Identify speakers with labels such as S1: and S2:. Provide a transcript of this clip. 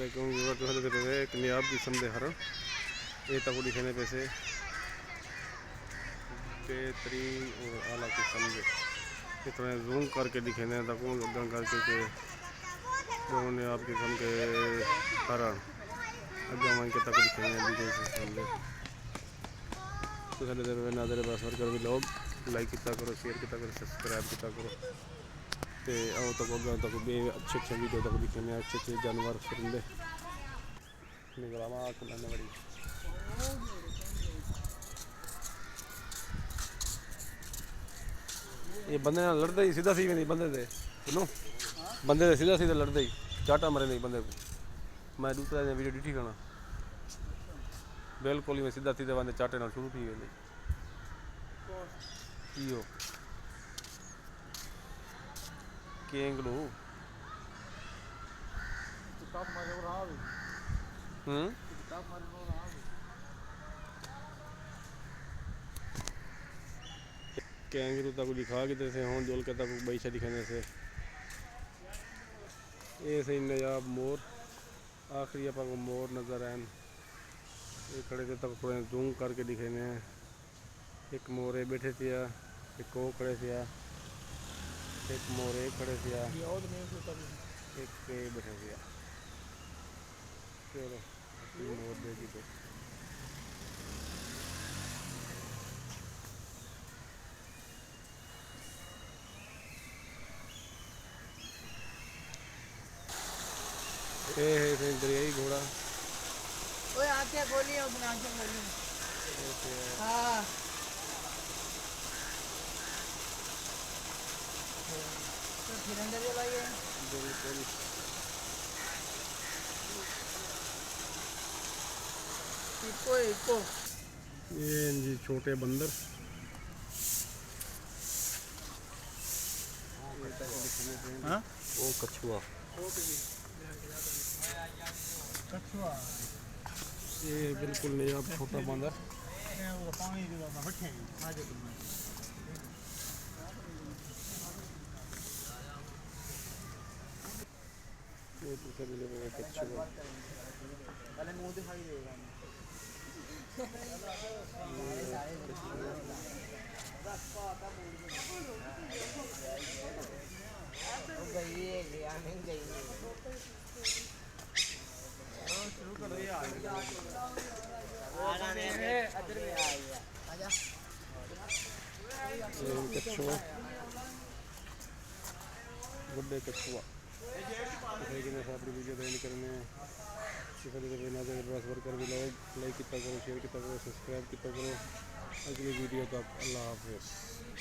S1: वालेकुम एक नियाब किस्म के हरण ये तक दिखाने पैसे बेहतरीन और आला किस्म के इतना जूम करके दिखाने तक अगर करके के दोनों नियाब किस्म के हरण अगर मन के तक दिखाने नादर बस कर भी लोग लाइक किया करो शेयर किया करो सब्सक्राइब किया करो तो आओ तक अगर तक भी अच्छे वीडियो तक दिखाने अच्छे जानवर परिंदे निगरामा खुलाने बड़ी ये बंदे ना लड़ते ही सीधा नहीं बंदे थे सुनो बंदे से सीधा लड़ते ही चाटा मरे नहीं बंदे को मैं दूसरा दिन वीडियो डिटी करना बिल्कुल ही मैं सीधा बंदे चाटे ना शुरू थी गए यो केंगलू कैंगरू तक दिखा के से हों जोल के तक बैशा दिखाने से ये सही नयाब मोर आखिरी आप मोर नज़र आए ये खड़े थे तक थोड़े जूम करके दिखाने एक मोरे बैठे थे एक वो खड़े थे एक मोरे खड़े थे एक पे बैठे थे चलो मोर देखी तो दरियाई घोड़ा
S2: ओए आंखें खोली अपनी आंखें खोली हाँ तो फिर अंदर चलाइए
S1: बिल्कुल
S2: इको
S1: ये जी छोटे बंदर
S2: हाँ
S1: वो कछुआ
S2: कछुआ
S1: ये बिल्कुल नहीं आप छोटा बंदर
S2: पानी बैठे
S1: ये तो सब लोग कछुआ
S2: पहले मुंह दिखाई देगा शुरू करो ये
S1: कछुआ बड़े कछुआ अपनी वीडियो देने करने कर भी लोग लाइक किया करो शेयर किया करो सब्सक्राइब किया करो अगली वीडियो तक अल्लाह हाफिज़।